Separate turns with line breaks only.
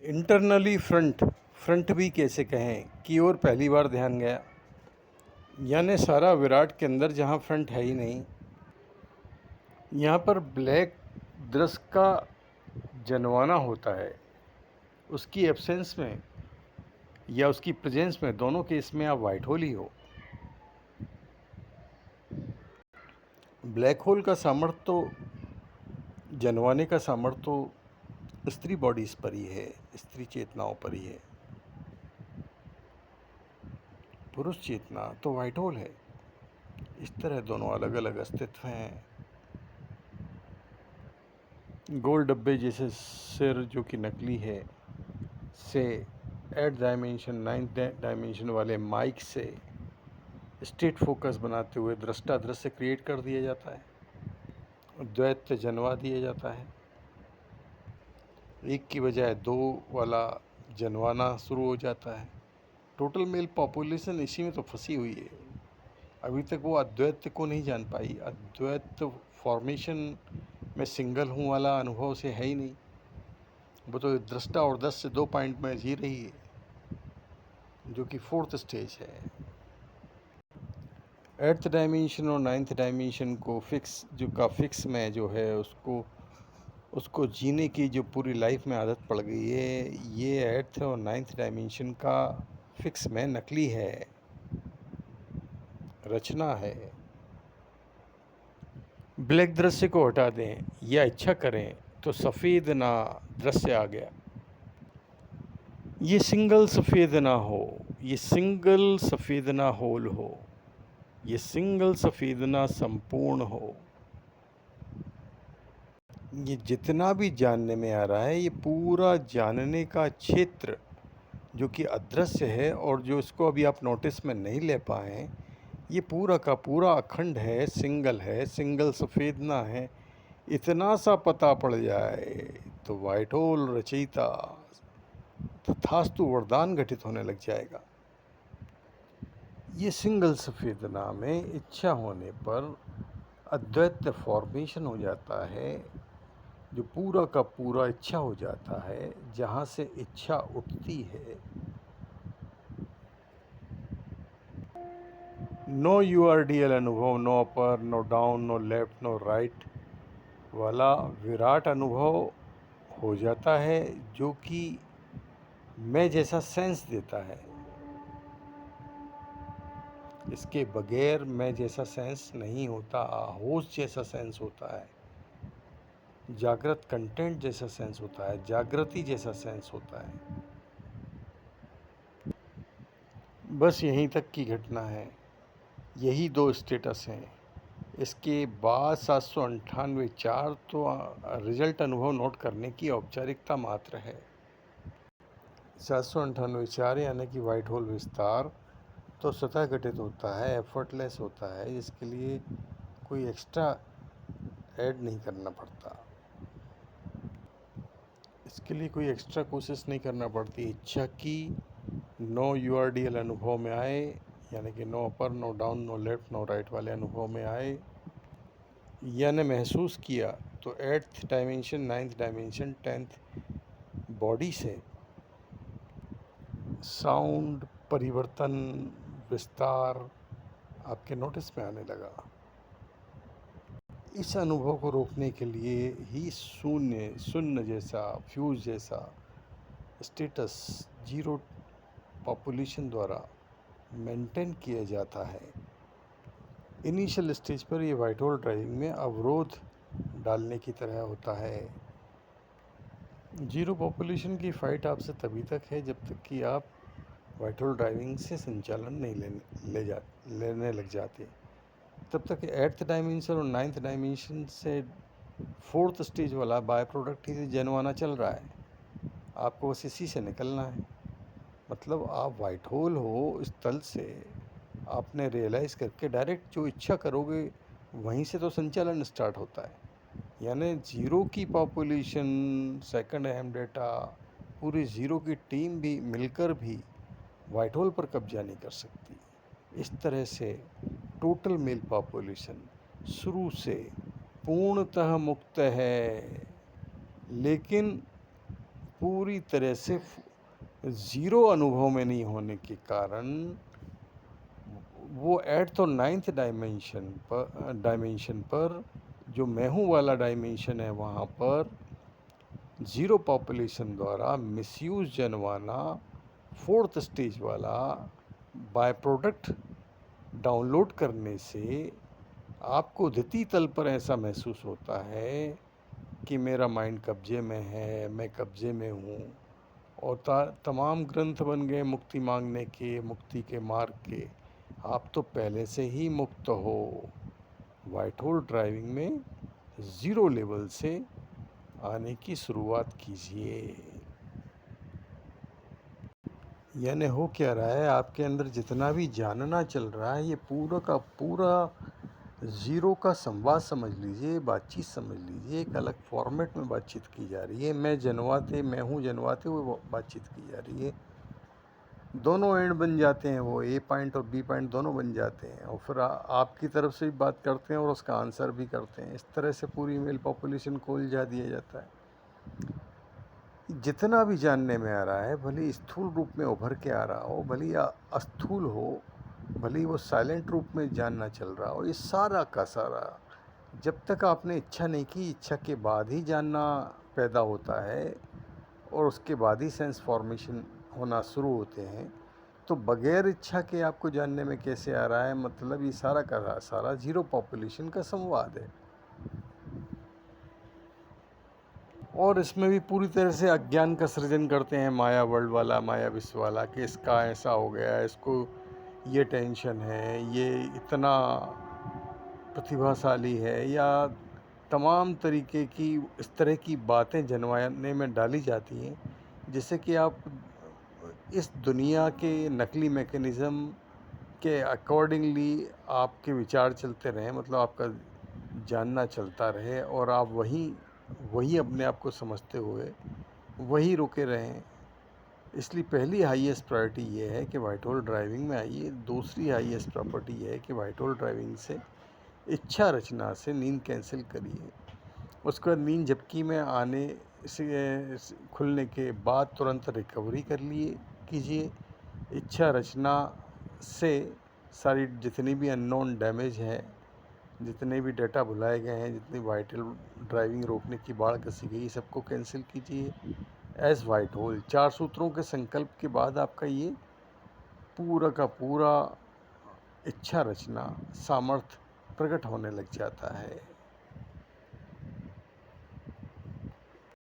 Internally front front भी कैसे कहें की ओर पहली बार ध्यान गया। यानी सारा विराट के अंदर जहाँ फ्रंट है ही नहीं, यहाँ पर ब्लैक दृश्य का जनवाना होता है। उसकी एब्सेंस में या उसकी प्रेजेंस में, दोनों केस में आप वाइट होल ही हो। ब्लैक होल का सामर्थ्य तो, जनवाने का सामर्थ्य तो स्त्री बॉडीज पर ही है, स्त्री चेतनाओं पर ही है। पुरुष चेतना तो वाइट होल है। इस तरह दोनों अलग अलग अस्तित्व हैं। गोल डब्बे जैसे सिर जो कि नकली है से 8 डायमेंशन 9 डायमेंशन वाले माइक से स्टेट फोकस बनाते हुए दृष्टा दृश्य क्रिएट कर दिया जाता है, द्वैत जनवा दिया जाता है। एक की बजाय दो वाला जनवाना शुरू हो जाता है। टोटल मेल पॉपुलेशन इसी में तो फंसी हुई है। अभी तक वो अद्वैत को नहीं जान पाई। अद्वैत फॉर्मेशन में सिंगल हूँ वाला अनुभव से है ही नहीं। वो तो दृष्टा और 10 से 2 पॉइंट में जी रही है, जो कि 4th स्टेज है। 8th डायमेंशन और 9th डायमेंशन को फिक्स में जो है उसको जीने की जो पूरी लाइफ में आदत पड़ गई है, ये 8th और 9th डायमेंशन का फिक्स में नकली है, रचना है। ब्लैक दृश्य को हटा दें या इच्छा करें तो सफ़ेद ना दृश्य आ गया। ये सिंगल सफ़ेद ना हो, ये सिंगल सफ़ेद ना होल हो, ये सिंगल सफ़ेद ना संपूर्ण हो। ये जितना भी जानने में आ रहा है, ये पूरा जानने का क्षेत्र जो कि अदृश्य है और जो इसको अभी आप नोटिस में नहीं ले पाए, ये पूरा का पूरा अखंड है, सिंगल सफ़ेद ना है। इतना सा पता पड़ जाए तो वाइट होल रचयिता तथास्तु वरदान घटित होने लग जाएगा। ये सिंगल सफ़ेद ना में इच्छा होने पर अद्वैत फॉर्मेशन हो जाता है, जो पूरा का पूरा इच्छा हो जाता है, जहाँ से इच्छा उठती है। नो यूआरडीएल अनुभव, no upper, no down, no left, no right वाला विराट अनुभव हो जाता है, जो कि मैं जैसा सेंस देता है। इसके बगैर मैं जैसा सेंस नहीं होता, होश जैसा सेंस होता है, जागृत कंटेंट जैसा सेंस होता है, जागृति जैसा सेंस होता है। बस यहीं तक की घटना है। यही 2 स्टेटस हैं। इसके बाद 798 तो रिजल्ट अनुभव नोट करने की औपचारिकता मात्र है। 798 यानी कि वाइट होल विस्तार तो स्वतः घटित होता है, एफर्टलेस होता है। इसके लिए कोई एक्स्ट्रा ऐड नहीं करना पड़ता, इसके लिए कोई एक्स्ट्रा कोशिश नहीं करना पड़ती। इच्छा की नो यूआरडीएल अनुभव में आए, यानी कि no upper, no down, no left, no right वाले अनुभव में आए, यानी महसूस किया तो 8th dimension, 9th dimension, 10th body से साउंड परिवर्तन, विस्तार आपके नोटिस में आने लगा। इस अनुभव को रोकने के लिए ही शून्य जैसा, फ्यूज जैसा स्टेटस जीरो पॉपुलेशन द्वारा मेंटेन किया जाता है। इनिशियल स्टेज पर ये वाइट होल ड्राइविंग में अवरोध डालने की तरह होता है। जीरो पॉपुलेशन की फ़ाइट आपसे तभी तक है जब तक कि आप वाइट होल ड्राइविंग से संचालन नहीं लेने लग जाते। तब तक 8th डायमेंशन और 9th डायमेंशन से 4th स्टेज वाला बाय प्रोडक्ट ही जनवाना चल रहा है। आपको बस इसी से निकलना है। मतलब आप वाइट होल हो, इस तल से आपने रियलाइज़ करके डायरेक्ट जो इच्छा करोगे वहीं से तो संचालन स्टार्ट होता है। यानी ज़ीरो की पॉपुलेशन, सेकंड अहम डेटा, पूरी ज़ीरो की टीम भी मिलकर भी वाइट होल पर कब्जा नहीं कर सकती। इस तरह से टोटल मेल पॉपुलेशन शुरू से पूर्णतः मुक्त है, लेकिन पूरी तरह से ज़ीरो अनुभव में नहीं होने के कारण वो 8th और 9th डायमेंशन पर जो मैं हूँ वाला डायमेंशन है, वहाँ पर ज़ीरो पॉपुलेशन द्वारा मिसयूज जनवाना 4th स्टेज वाला बाय प्रोडक्ट डाउनलोड करने से आपको द्वितीय तल पर ऐसा महसूस होता है कि मेरा माइंड कब्जे में है, मैं कब्जे में हूँ, और तमाम ग्रंथ बन गए मुक्ति मांगने के, मुक्ति के मार्ग के। आप तो पहले से ही मुक्त हो। व्हाइट होल ड्राइविंग में ज़ीरो लेवल से आने की शुरुआत कीजिए। यानी हो क्या रहा है, आपके अंदर जितना भी जानना चल रहा है, ये पूरा का पूरा ज़ीरो का संवाद समझ लीजिए, बातचीत समझ लीजिए। एक अलग फॉर्मेट में बातचीत की जा रही है। मैं हूँ जनवाते हुए बातचीत की जा रही है। दोनों एंड बन जाते हैं, वो ए पॉइंट और बी पॉइंट दोनों बन जाते हैं, और फिर आपकी तरफ से भी बात करते हैं और उसका आंसर भी करते हैं। इस तरह से पूरी मेल पॉपुलेशन को उलझा दिया जाता है। जितना भी जानने में आ रहा है, भले स्थूल रूप में उभर के आ रहा हो, भले या अस्थूल हो, भले वो साइलेंट रूप में जानना चल रहा हो, ये सारा का सारा जब तक आपने इच्छा नहीं की, इच्छा के बाद ही जानना पैदा होता है और उसके बाद ही सेंस फॉर्मेशन होना शुरू होते हैं। तो बगैर इच्छा के आपको जानने में कैसे आ रहा है? मतलब ये सारा का सारा ज़ीरो पॉपुलेशन का संवाद है। और इसमें भी पूरी तरह से अज्ञान का सृजन करते हैं माया वर्ल्ड वाला, माया विश्व वाला, कि इसका ऐसा हो गया, इसको ये टेंशन है, ये इतना प्रतिभाशाली है, या तमाम तरीके की इस तरह की बातें जनवाने में डाली जाती हैं, जिससे कि आप इस दुनिया के नकली मैकेनिज़्म के अकॉर्डिंगली आपके विचार चलते रहें, मतलब आपका जानना चलता रहे और आप वही अपने आप को समझते हुए वही रुके रहें। इसलिए पहली हाईएस्ट प्रायोरिटी ये है कि व्हाइट होल ड्राइविंग में आइए। दूसरी हाईएस्ट प्रॉपर्टी ये है कि व्हाइट होल ड्राइविंग से इच्छा रचना से नींद कैंसिल करिए। उसके बाद नींद झपकी में आने से खुलने के बाद तुरंत रिकवरी कीजिए। इच्छा रचना से सारी जितनी भी अननोन डैमेज है, जितने भी डाटा भुलाए गए हैं, जितनी व्हाइट होल ड्राइविंग रोकने की बाढ़ कसी गई, सबको कैंसिल कीजिए एज व्हाइट होल। 4 सूत्रों के संकल्प के बाद आपका ये पूरा का पूरा इच्छा रचना सामर्थ्य प्रकट होने लग जाता है।